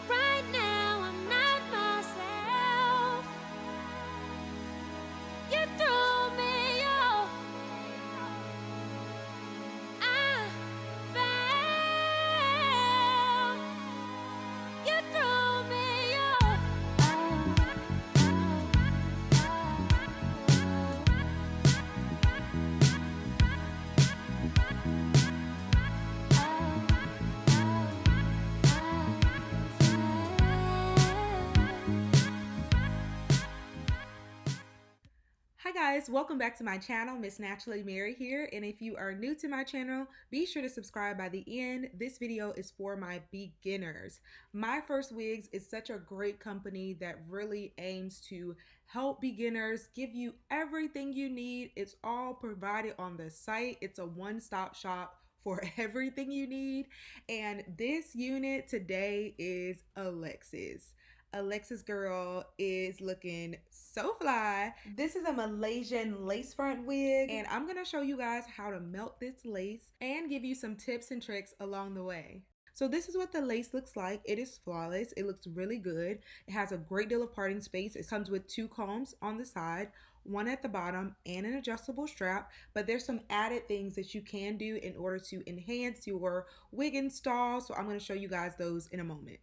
Right now I'm not myself. You threw me off. I fell. You threw me off. Hi guys, welcome back to my channel. Miss Naturally Mary here, and if you are new to my channel, be sure to subscribe by the end. This video is for my beginners. Myfirstwigs is such a great company that really aims to help beginners, give you everything you need. It's all provided on the site. It's a one-stop shop for everything you need. And this unit today is Alexis. Alexis girl is looking so fly. This is a Malaysian lace front wig, and I'm gonna show you guys how to melt this lace and give you some tips and tricks along the way. So this is what the lace looks like. It is flawless. It looks really good. It has a great deal of parting space. It comes with 2 combs on the side, one at the bottom, and an adjustable strap. But there's some added things that you can do in order to enhance your wig install. So I'm gonna show you guys those in a moment.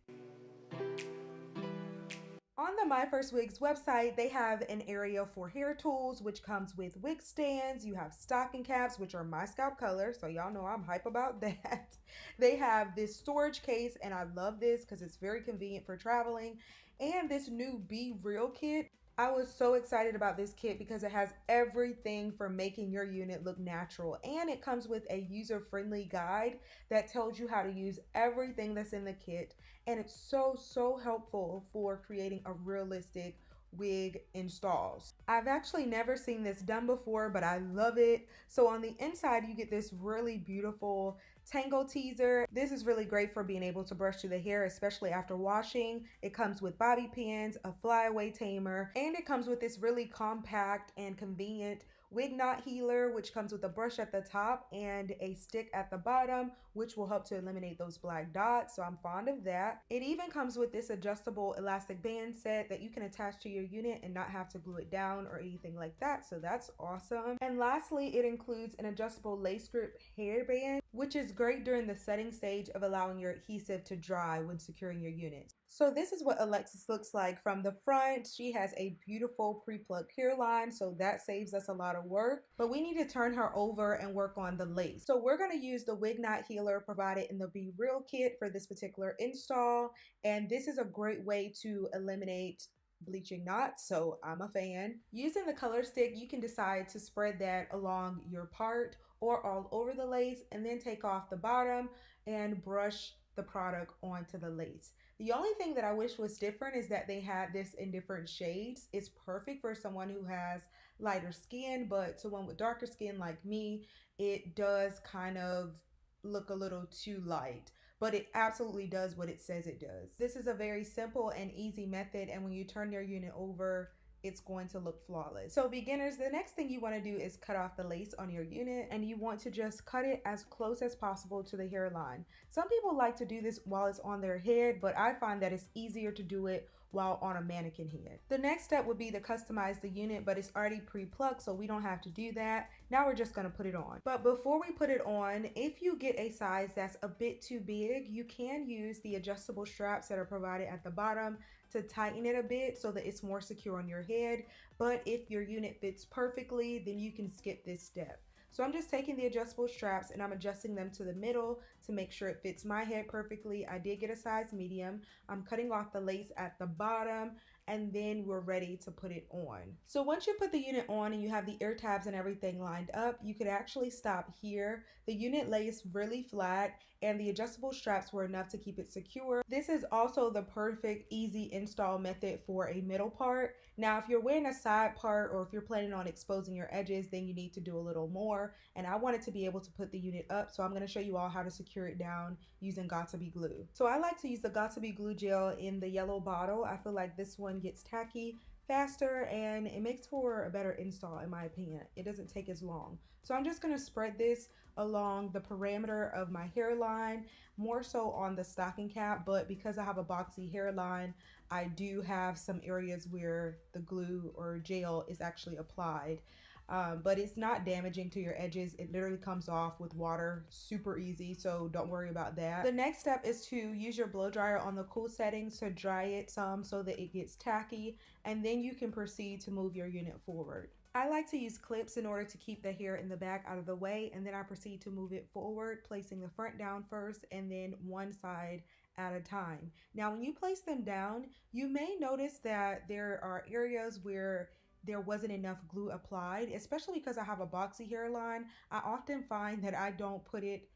On the Myfirstwigs website, they have an area for hair tools, which comes with wig stands. You have stocking caps, which are my scalp color, so y'all know I'm hype about that. They have this storage case, and I love this because it's very convenient for traveling. And this new Be Real kit. I was so excited about this kit because it has everything for making your unit look natural, and it comes with a user-friendly guide that tells you how to use everything that's in the kit, and it's so helpful for creating a realistic wig installs. I've actually never seen this done before, but I love it. So on the inside, you get this really beautiful tangle teaser. This is really great for being able to brush through the hair, especially after washing. It comes with bobby pins, a flyaway tamer, and it comes with this really compact and convenient wig knot healer, which comes with a brush at the top and a stick at the bottom, which will help to eliminate those black dots. So I'm fond of that. It even comes with this adjustable elastic band set that you can attach to your unit and not have to glue it down or anything like that. So that's awesome. And lastly, it includes an adjustable lace grip hairband, which is great during the setting stage of allowing your adhesive to dry when securing your unit. So this is what Alexis looks like from the front. She has a beautiful pre-plucked hairline, so that saves us a lot of work. But we need to turn her over and work on the lace. So we're going to use the wig knot healer provided in the Be Real kit for this particular install. And this is a great way to eliminate bleaching knots, so I'm a fan. Using the color stick, you can decide to spread that along your part or all over the lace, and then take off the bottom and brush the product onto the lace. The only thing that I wish was different is that they had this in different shades. It's perfect for someone who has lighter skin, but someone with darker skin like me, it does kind of look a little too light, but it absolutely does what it says it does. This is a very simple and easy method, and when you turn your unit over, it's going to look flawless. So beginners, the next thing you want to do is cut off the lace on your unit, and you want to just cut it as close as possible to the hairline. Some people like to do this while it's on their head, but I find that it's easier to do it while on a mannequin head. The next step would be to customize the unit, but it's already pre-plucked, so we don't have to do that. Now we're just gonna put it on. But before we put it on, if you get a size that's a bit too big, you can use the adjustable straps that are provided at the bottom to tighten it a bit so that it's more secure on your head. But if your unit fits perfectly, then you can skip this step. So I'm just taking the adjustable straps and I'm adjusting them to the middle to make sure it fits my head perfectly. I did get a size medium. I'm cutting off the lace at the bottom, and then we're ready to put it on. So once you put the unit on and you have the ear tabs and everything lined up, you could actually stop here. The unit lays really flat and the adjustable straps were enough to keep it secure. This is also the perfect easy install method for a middle part. Now, if you're wearing a side part or if you're planning on exposing your edges, then you need to do a little more. And I wanted to be able to put the unit up, so I'm going to show you all how to secure it down using 𝐏𝐫𝐞 glue. So I like to use the 𝐏𝐶 glue gel in the yellow bottle. I feel like this one gets tacky faster and it makes for a better install in my opinion. It doesn't take as long. So I'm just going to spread this along the perimeter of my hairline, more so on the stocking cap, but because I have a boxy hairline, I do have some areas where the glue or gel is actually applied. But it's not damaging to your edges. It literally comes off with water, super easy, so don't worry about that. The next step is to use your blow dryer on the cool settings to dry it some so that it gets tacky, and then you can proceed to move your unit forward. I like to use clips in order to keep the hair in the back out of the way, and then I proceed to move it forward, placing the front down first and then one side at a time. Now, when you place them down, you may notice that there are areas where there wasn't enough glue applied, especially because I have a boxy hairline. I often find that I don't put it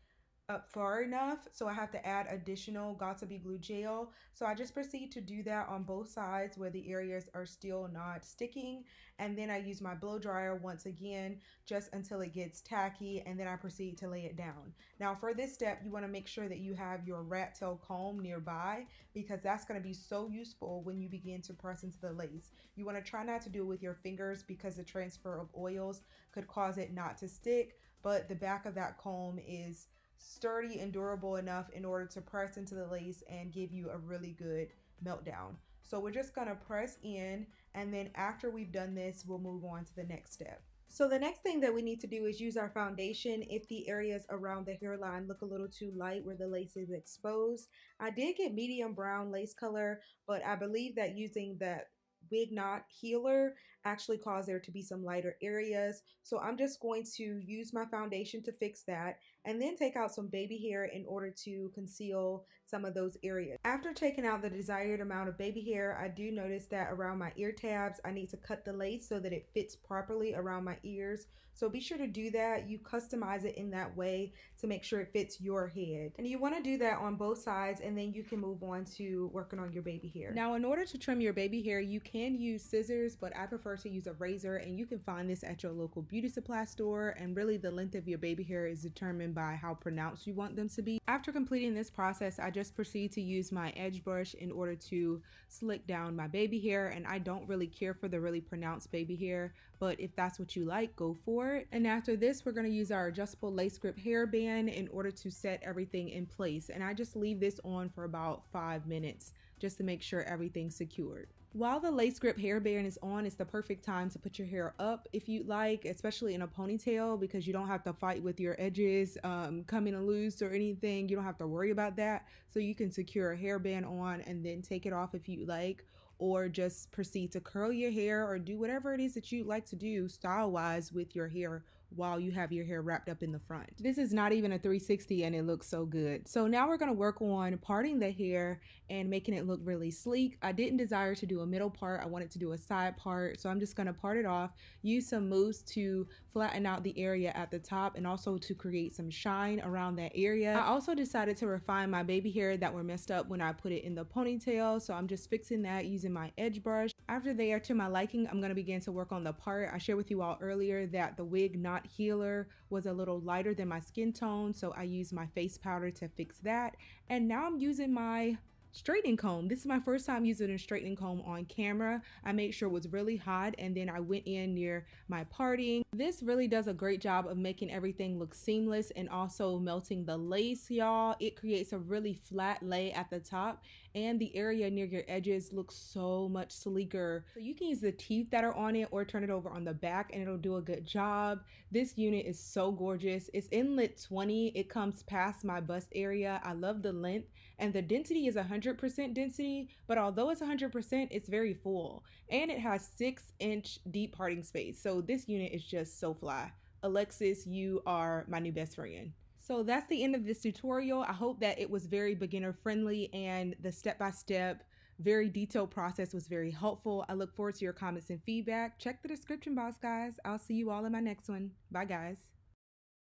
up far enough, so I have to add additional 𝐏𝐫𝐞 glue gel. So I just proceed to do that on both sides where the areas are still not sticking, and then I use my blow dryer once again just until it gets tacky, and then I proceed to lay it down. Now for this step, you want to make sure that you have your rat tail comb nearby, because that's going to be so useful when you begin to press into the lace. You want to try not to do it with your fingers because the transfer of oils could cause it not to stick, but the back of that comb is sturdy and durable enough in order to press into the lace and give you a really good meltdown. So we're just gonna press in, and then after we've done this, we'll move on to the next step. So the next thing that we need to do is use our foundation if the areas around the hairline look a little too light where the lace is exposed. I did get medium brown lace color, but I believe that using that wig knot healer actually caused there to be some lighter areas. So I'm just going to use my foundation to fix that, and then take out some baby hair in order to conceal some of those areas. After taking out the desired amount of baby hair, I do notice that around my ear tabs, I need to cut the lace so that it fits properly around my ears. So be sure to do that. You customize it in that way to make sure it fits your head. And you want to do that on both sides, and then you can move on to working on your baby hair. Now, in order to trim your baby hair, you can use scissors, but I prefer to use a razor, and you can find this at your local beauty supply store. And really the length of your baby hair is determined by how pronounced you want them to be. After completing this process, I just proceed to use my edge brush in order to slick down my baby hair, and I don't really care for the really pronounced baby hair, but if that's what you like, go for it. And after this, we're going to use our adjustable lace grip hairband in order to set everything in place, and I just leave this on for about 5 minutes just to make sure everything's secured. While the lace grip hairband is on, it's the perfect time to put your hair up if you'd like, especially in a ponytail, because you don't have to fight with your edges coming loose or anything. You don't have to worry about that. So you can secure a hairband on and then take it off if you like, or just proceed to curl your hair or do whatever it is that you like to do style-wise with your hair while you have your hair wrapped up in the front. This is not even a 360 and it looks so good. So now we're gonna work on parting the hair and making it look really sleek. I didn't desire to do a middle part, I wanted to do a side part. So I'm just gonna part it off, use some mousse to flatten out the area at the top and also to create some shine around that area. I also decided to refine my baby hair that were messed up when I put it in the ponytail. So I'm just fixing that using my edge brush. After they are to my liking, I'm gonna begin to work on the part. I shared with you all earlier that the wig knot healer was a little lighter than my skin tone, so I used my face powder to fix that. And now I'm using my straightening comb. This is my first time using a straightening comb on camera. I made sure it was really hot, and then I went in near my parting. This really does a great job of making everything look seamless and also melting the lace, y'all. It creates a really flat lay at the top, and the area near your edges looks so much sleeker. So you can use the teeth that are on it or turn it over on the back and it'll do a good job. This unit is so gorgeous. It's inlet 20. It comes past my bust area. I love the length, and the density is 100% density, but although it's 100%, it's very full, and it has 6-inch deep parting space. So this unit is just so fly. Alexis, you are my new best friend. So that's the end of this tutorial. I hope that it was very beginner friendly and the step-by-step, very detailed process was very helpful. I look forward to your comments and feedback. Check the description box, guys. I'll see you all in my next one. Bye, guys.